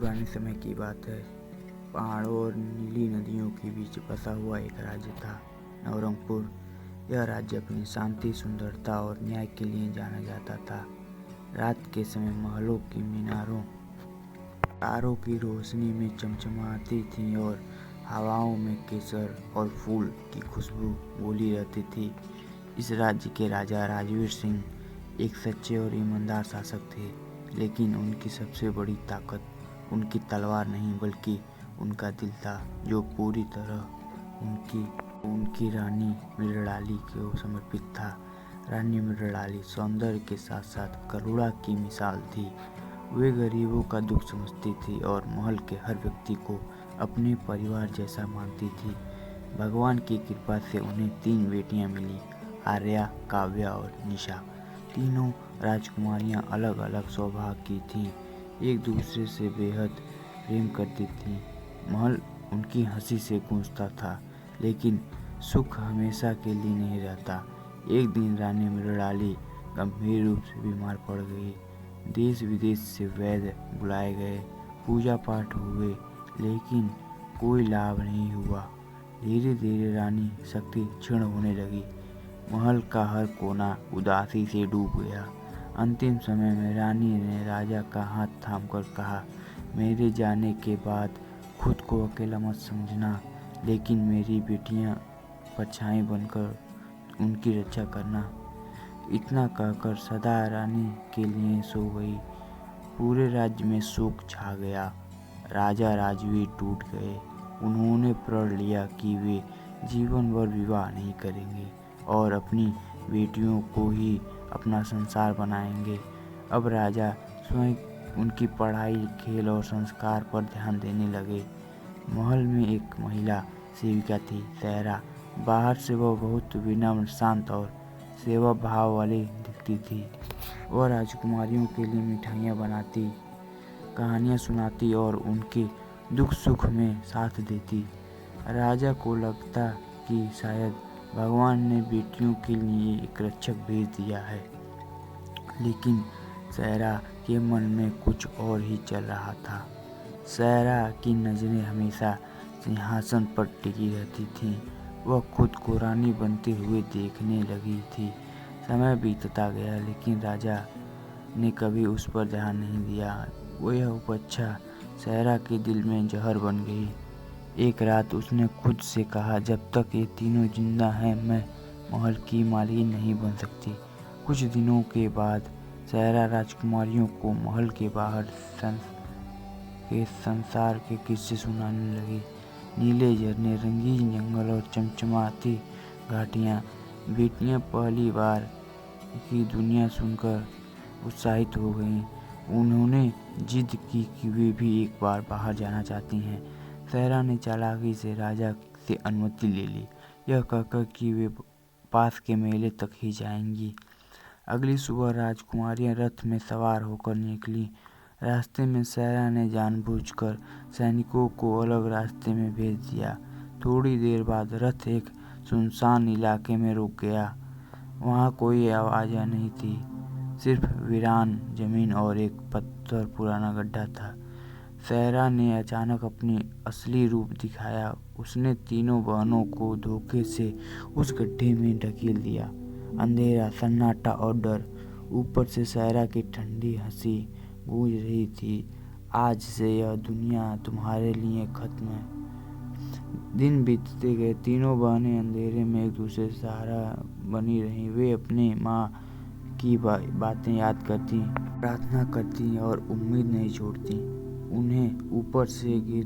पुराने समय की बात है। पहाड़ों और नीली नदियों के बीच बसा हुआ एक राज्य था, नवरंगपुर। यह राज्य अपनी शांति, सुंदरता और न्याय के लिए जाना जाता था। रात के समय महलों की मीनारों तारों की रोशनी में चमचमाती थीं और हवाओं में केसर और फूल की खुशबू घुली रहती थी। इस राज्य के राजा राजवीर सिंह एक सच्चे और ईमानदार शासक थे, लेकिन उनकी सबसे बड़ी ताकत उनकी तलवार नहीं बल्कि उनका दिल था, जो पूरी तरह उनकी रानी मृणाली को समर्पित था। रानी मृणाली सौंदर्य के साथ साथ करुणा की मिसाल थी। वे गरीबों का दुख समझती थी और महल के हर व्यक्ति को अपने परिवार जैसा मानती थी। भगवान की कृपा से उन्हें 3 बेटियां मिली, आर्या, काव्या और निशा। तीनों राजकुमारियां अलग अलग स्वभाव की थीं, एक दूसरे से बेहद प्रेम करती थीं। महल उनकी हंसी से गूंजता था, लेकिन सुख हमेशा के लिए नहीं रहता। एक दिन रानी मृणाली गंभीर रूप से बीमार पड़ गई। देश विदेश से वैद्य बुलाए गए, पूजा पाठ हुए, लेकिन कोई लाभ नहीं हुआ। धीरे धीरे रानी शक्ति क्षीण होने लगी। महल का हर कोना उदासी से डूब गया। अंतिम समय में रानी ने राजा का हाथ थामकर कहा, मेरे जाने के बाद खुद को अकेला मत समझना, लेकिन मेरी बेटियां परछाई बनकर उनकी रक्षा करना। इतना कहकर सदा रानी के लिए सो गई। पूरे राज्य में शोक छा गया। राजा राजवीर टूट गए। उन्होंने प्रण लिया कि वे जीवन भर विवाह नहीं करेंगे और अपनी बेटियों को ही अपना संसार बनाएंगे। अब राजा स्वयं उनकी पढ़ाई, खेल और संस्कार पर ध्यान देने लगे। महल में एक महिला सेविका थी, सहरा। बाहर से वह बहुत विनम्र, शांत और सेवा भाव वाली दिखती थी। वह राजकुमारियों के लिए मिठाइयाँ बनाती, कहानियाँ सुनाती और उनके दुख सुख में साथ देती। राजा को लगता कि शायद भगवान ने बेटियों के लिए एक रक्षक भेज दिया है, लेकिन सहरा के मन में कुछ और ही चल रहा था। सहरा की नजरें हमेशा सिंहासन पर टिकी रहती थीं। वह खुद को रानी बनते हुए देखने लगी थी। समय बीतता गया, लेकिन राजा ने कभी उस पर ध्यान नहीं दिया। वह उपेक्षा सहरा के दिल में जहर बन गई। एक रात उसने खुद से कहा, जब तक ये तीनों जिंदा हैं, मैं महल की मालकिन नहीं बन सकती। कुछ दिनों के बाद सहरा राजकुमारियों को महल के बाहर के संसार के किस्से सुनाने लगी। नीले झरने, रंगीन जंगल और चमचमाती घाटियाँ। बेटियाँ पहली बार की दुनिया सुनकर उत्साहित हो गईं। उन्होंने जिद की कि वे भी एक बार बाहर जाना चाहती हैं। सहरा ने चालाकी से राजा से अनुमति ले ली, यह कहकर कि वे पास के मेले तक ही जाएंगी। अगली सुबह राजकुमारियां रथ में सवार होकर निकलीं। रास्ते में सहरा ने जानबूझकर सैनिकों को अलग रास्ते में भेज दिया। थोड़ी देर बाद रथ एक सुनसान इलाके में रुक गया। वहाँ कोई आवाज़ नहीं थी, सिर्फ वीरान जमीन और एक पत्थर पुराना गड्ढा था। सहरा ने अचानक अपनी असली रूप दिखाया। उसने तीनों बहनों को धोखे से उस गड्ढे में ढकेल दिया। अंधेरा, सन्नाटा और डर। ऊपर से सहरा की ठंडी हंसी गूंज रही थी, आज से यह दुनिया तुम्हारे लिए खत्म है। दिन बीतते गए। तीनों बहनें अंधेरे में एक दूसरे से सहारा बनी रहीं। वे अपनी माँ की बातें याद करती, प्रार्थना करती और उम्मीद नहीं छोड़ती। उन्हें ऊपर से गिरती